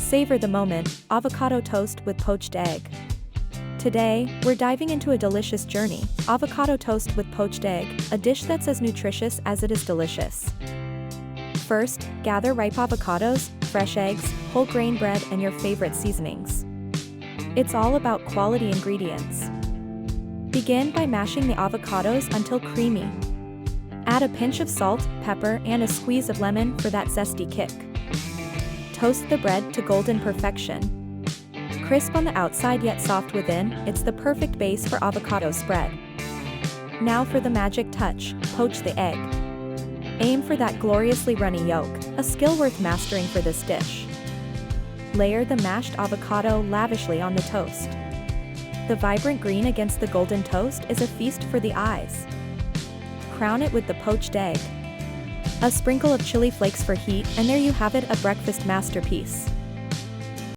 Savor the moment, avocado toast with poached egg. Today, we're diving into a delicious journey, avocado toast with poached egg, a dish that's as nutritious as it is delicious. First, gather ripe avocados, fresh eggs, whole grain bread, and your favorite seasonings. It's all about quality ingredients. Begin by mashing the avocados until creamy. Add a pinch of salt, pepper, and a squeeze of lemon for that zesty kick. Toast the bread to golden perfection. Crisp on the outside yet soft within, it's the perfect base for avocado spread. Now for the magic touch, poach the egg. Aim for that gloriously runny yolk, a skill worth mastering for this dish. Layer the mashed avocado lavishly on the toast. The vibrant green against the golden toast is a feast for the eyes. Crown it with the poached egg. A sprinkle of chili flakes for heat, and there you have it, a breakfast masterpiece.